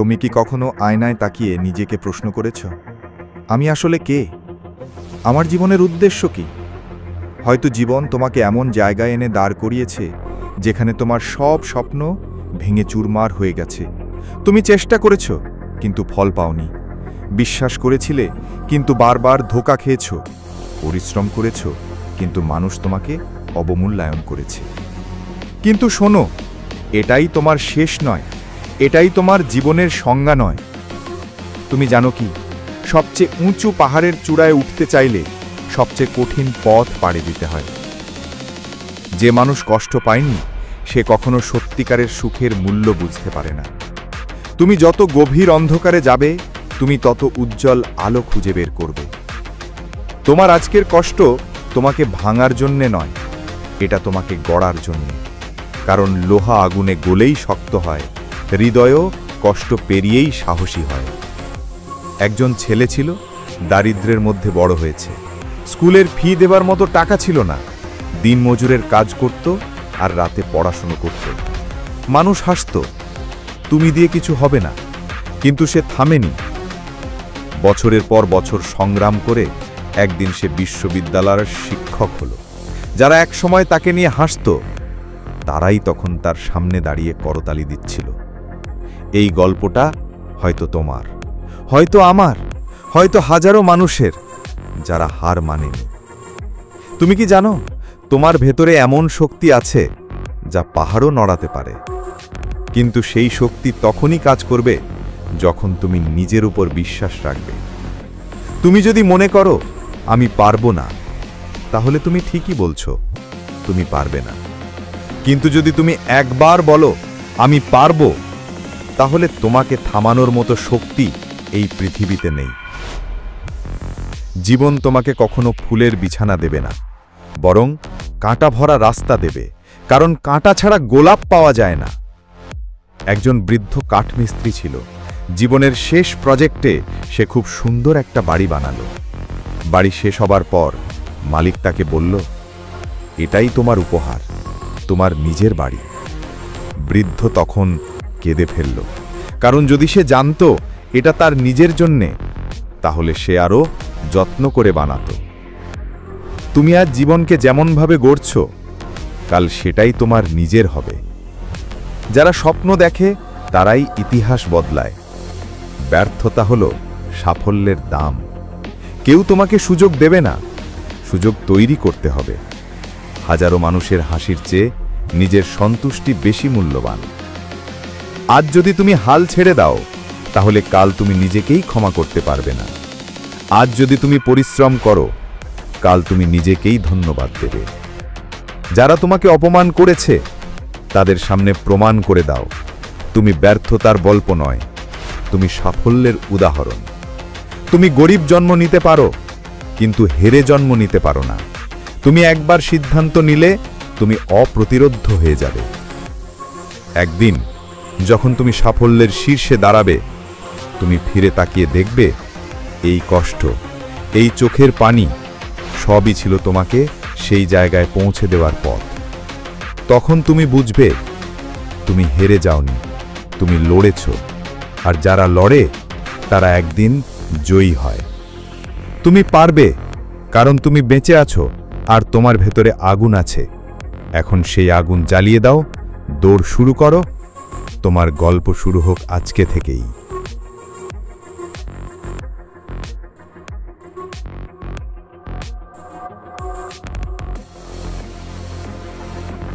তুমি কি কখনো আয়নায় তাকিয়ে নিজেকে প্রশ্ন করেছ, আমি আসলে কে? আমার জীবনের উদ্দেশ্য কি? হয়তো জীবন তোমাকে এমন জায়গায় এনে দাঁড় করিয়েছে যেখানে তোমার সব স্বপ্ন ভেঙে চুরমার হয়ে গেছে। তুমি চেষ্টা করেছ, কিন্তু ফল পাওনি। বিশ্বাস করেছিলে, কিন্তু বারবার ধোঁকা খেয়েছ। পরিশ্রম করেছ, কিন্তু মানুষ তোমাকে অবমূল্যায়ন করেছে। কিন্তু শোনো, এটাই তোমার শেষ নয়, এটাই তোমার জীবনের সংজ্ঞা নয়। তুমি জানো কি, সবচেয়ে উঁচু পাহাড়ের চূড়ায় উঠতে চাইলে সবচেয়ে কঠিন পথ পাড়ি দিতে হয়। যে মানুষ কষ্ট পায়নি সে কখনো সত্যিকারের সুখের মূল্য বুঝতে পারে না। তুমি যত গভীর অন্ধকারে যাবে, তুমি তত উজ্জ্বল আলো খুঁজে বের করবে। তোমার আজকের কষ্ট তোমাকে ভাঙার জন্যে নয়, এটা তোমাকে গড়ার জন্যে। কারণ লোহা আগুনে গলেই শক্ত হয়, হৃদয়ও কষ্ট পেরিয়েই সাহসী হয়। একজন ছেলে ছিল, দারিদ্র্যের মধ্যে বড় হয়েছে। স্কুলের ফি দেবার মতো টাকা ছিল না। দিনমজুরের কাজ করত আর রাতে পড়াশুনো করত। মানুষ হাসত, তুমি দিয়ে কিছু হবে না। কিন্তু সে থামেনি। বছরের পর বছর সংগ্রাম করে একদিন সে বিশ্ববিদ্যালয়ের শিক্ষক হলো। যারা একসময় তাকে নিয়ে হাসত, তারাই তখন তার সামনে দাঁড়িয়ে করতালি দিচ্ছিল। এই গল্পটা হয়তো তোমার, হয়তো আমার, হয়তো হাজারো মানুষের, যারা হার মানেনি। তুমি কি জানো, তোমার ভেতরে এমন শক্তি আছে যা পাহাড়ও নড়াতে পারে। কিন্তু সেই শক্তি তখনই কাজ করবে যখন তুমি নিজের উপর বিশ্বাস রাখবে। তুমি যদি মনে করো আমি পারবো না, তাহলে তুমি ঠিকই বলছো, তুমি পারবে না। কিন্তু যদি তুমি একবার বলো আমি পারবো, তাহলে তোমাকে থামানোর মতো শক্তি এই পৃথিবীতে নেই। জীবন তোমাকে কখনো ফুলের বিছানা দেবে না, বরং কাঁটা ভরা রাস্তা দেবে। কারণ কাঁটা ছাড়া গোলাপ পাওয়া যায় না। একজন বৃদ্ধ কাঠমিস্ত্রি ছিল। জীবনের শেষ প্রজেক্টে সে খুব সুন্দর একটা বাড়ি বানালো। বাড়ি শেষ হবার পর মালিক তাকে বলল, এটাই তোমার উপহার, তোমার নিজের বাড়ি। বৃদ্ধ তখন কেঁদে ফেলল। কারণ যদি সে জানতো এটা তার নিজের জন্যে, তাহলে সে আরও যত্ন করে বানাতো। তুমি আজ জীবনকে যেমনভাবে গড়ছ, কাল সেটাই তোমার নিজের হবে। যারা স্বপ্ন দেখে তারাই ইতিহাস বদলায়। ব্যর্থতা হলো সাফল্যের দাম। কেউ তোমাকে সুযোগ দেবে না, সুযোগ তৈরি করতে হবে। হাজারো মানুষের হাসির চেয়ে নিজের সন্তুষ্টি বেশি মূল্যবান। আজ যদি তুমি হাল ছেড়ে দাও, তাহলে কাল তুমি নিজেকেই ক্ষমা করতে পারবে না। আজ যদি তুমি পরিশ্রম করো, কাল তুমি নিজেকেই ধন্যবাদ দেবে। যারা তোমাকে অপমান করেছে, তাদের সামনে প্রমাণ করে দাও তুমি ব্যর্থতার গল্প নয়, তুমি সাফল্যের উদাহরণ। তুমি গরিব জন্ম নিতে পারো, কিন্তু হেরে জন্ম নিতে পারো না। তুমি একবার সিদ্ধান্ত নিলে তুমি অপ্রতিরোধ্য হয়ে যাবে। একদিন যখন তুমি সাফল্যের শীর্ষে দাঁড়াবে, তুমি ফিরে তাকিয়ে দেখবে এই কষ্ট, এই চোখের পানি সবই ছিল তোমাকে সেই জায়গায় পৌঁছে দেওয়ার পথ। তখন তুমি বুঝবে তুমি হেরে যাওনি, তুমি লড়েছ। আর যারা লড়ে তারা একদিন জয়ী হয়। তুমি পারবে, কারণ তুমি বেঁচে আছো আর তোমার ভেতরে আগুন আছে। এখন সেই আগুন জ্বালিয়ে দাও, দৌড় শুরু করো। তোমার গল্প শুরু হোক আজকে থেকেই।